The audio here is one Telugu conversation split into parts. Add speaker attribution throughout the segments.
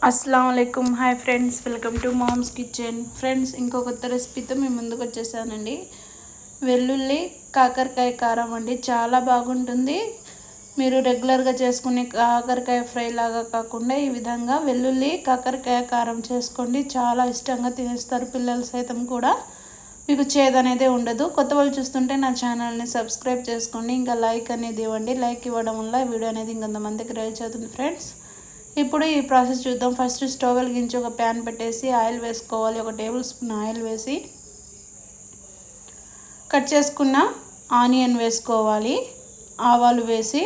Speaker 1: अस्सलाम वालेकुम hi friends welcome to mom's kitchen friends ఇంకో కొత్త రెసిపీతో మీ ముందుకు వచ్చేసానండి. వెల్లుల్లి కాకరకాయ కారం అండి, చాలా బాగుంటుంది. మీరు రెగ్యులర్గా చేసుకునే కాకరకాయ ఫ్రై లాగా కాకుండా ఈ విధంగా వెల్లుల్లి కాకరకాయ కారం చేసుకోండి. చాలా ఇష్టంగా తినేస్తారు పిల్లలు సైతం కూడా. మీకు చేదు అనేది ఉండదు. కొత్త వాళ్ళు చూస్తుంటే నా ఛానల్ని సబ్స్క్రైబ్ చేసుకోండి. ఇంకా లైక్ అనేది ఇవ్వండి. లైక్ ఇవ్వడం వల్ల వీడియో అనేది ఇంకొంతమందికి రీచ్ అవుతుంది ఫ్రెండ్స్. ఇప్పుడు ఈ ప్రాసెస్ చూద్దాం. ఫస్ట్ స్టవ్ వెలిగించి ఒక ప్యాన్ పెట్టేసి ఆయిల్ వేసుకోవాలి. 1 టేబుల్ స్పూన్ ఆయిల్ వేసి కట్ చేసుకున్న ఆనియన్ వేసుకోవాలి. ఆవాలు వేసి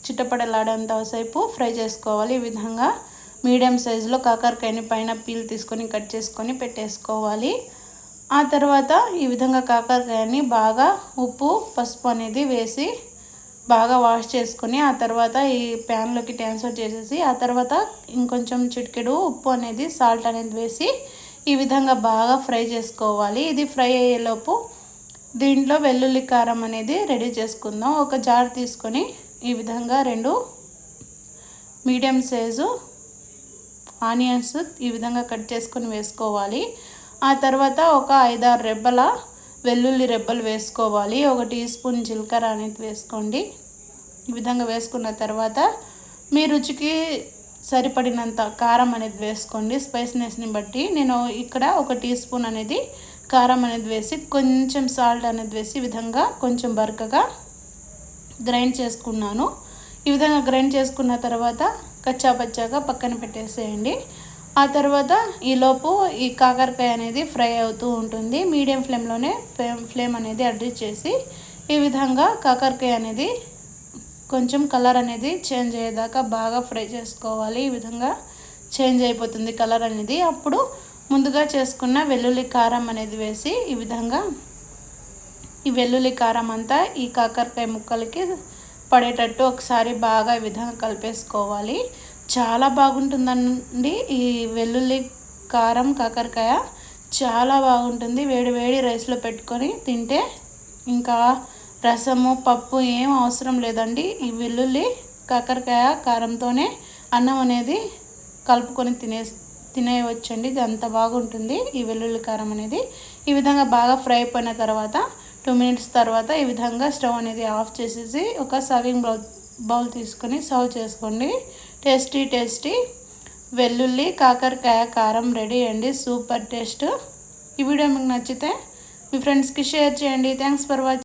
Speaker 1: చిట్టపడలాడేంత సేపు ఫ్రై చేసుకోవాలి. ఈ విధంగా మీడియం సైజులో కాకరకాయని పైన పీల్ తీసుకొని కట్ చేసుకొని పెట్టేసుకోవాలి. ఆ తర్వాత ఈ విధంగా కాకరకాయని బాగా ఉప్పు పసుపు అనేది వేసి బాగా వాష్ చేసుకొని ఆ తర్వాత ఈ ప్యాన్లోకి ట్రాన్స్ఫర్ చేసేసి ఆ తర్వాత ఇంకొంచెం చిటికెడు ఉప్పు అనేది సాల్ట్ అనేది వేసి ఈ విధంగా బాగా ఫ్రై చేసుకోవాలి. ఇది ఫ్రై అయ్యేలోపు దీంట్లో వెల్లుల్లి కారం అనేది రెడీ చేసుకుందాం. ఒక జార్ తీసుకొని ఈ విధంగా 2 మీడియం సైజు ఆనియన్స్ ఈ విధంగా కట్ చేసుకొని వేసుకోవాలి. ఆ తర్వాత ఒక 5-6 రెబ్బల వెల్లుల్లి రెబ్బలు వేసుకోవాలి. 1 టీ స్పూన్ జీలకర్ర అనేది వేసుకోండి. ఈ విధంగా వేసుకున్న తర్వాత మీ రుచికి సరిపడినంత కారం అనేది వేసుకోండి. స్పైసీనెస్ని బట్టి నేను ఇక్కడ 1 టీ స్పూన్ అనేది కారం అనేది వేసి కొంచెం సాల్ట్ అనేది వేసి ఈ విధంగా కొంచెం బరకగా గ్రైండ్ చేసుకున్నాను. ఈ విధంగా గ్రైండ్ చేసుకున్న తర్వాత కచ్చాపచ్చాగా పక్కన పెట్టేసేయండి. ఆ తర్వాత ఈలోపు ఈ కాకరకాయ అనేది ఫ్రై అవుతూ ఉంటుంది. మీడియం ఫ్లేమ్లోనే ఫ్లేమ్ అనేది అడ్జస్ట్ చేసి ఈ విధంగా కాకరకాయ అనేది కొంచెం కలర్ అనేది చేంజ్ అయ్యేదాకా బాగా ఫ్రై చేసుకోవాలి. ఈ విధంగా చేంజ్ అయిపోతుంది కలర్ అనేది. అప్పుడు ముందుగా చేసుకున్న వెల్లుల్లి కారం అనేది వేసి ఈ విధంగా ఈ వెల్లుల్లి కారం అంతా ఈ కాకరకాయ ముక్కలకి పడేటట్టు ఒకసారి బాగా ఈ విధంగా కలిపేసుకోవాలి. చాలా బాగుంటుందండి ఈ వెల్లుల్లి కారం కాకరకాయ, చాలా బాగుంటుంది. వేడి వేడి రైస్లో పెట్టుకొని తింటే ఇంకా రసము పప్పు ఏం అవసరం లేదండి. ఈ వెల్లుల్లి కాకరకాయ కారంతోనే అన్నం అనేది కలుపుకొని తినేయవచ్చండి. ఇది అంత బాగుంటుంది ఈ వెల్లుల్లి కారం అనేది. ఈ విధంగా బాగా ఫ్రై అయిపోయిన తర్వాత 2 మినిట్స్ తర్వాత ఈ విధంగా స్టవ్ అనేది ఆఫ్ చేసేసి ఒక సర్వింగ్ బౌల్ తీసుకొని సర్వ్ చేసుకోండి. టేస్టీ వెల్లుల్లి కాకరకాయ కారం రెడీ అండి. Super taste. ఈ వీడియో మీకు నచ్చితే మీ ఫ్రెండ్స్కి షేర్ చేయండి. Thanks for watching.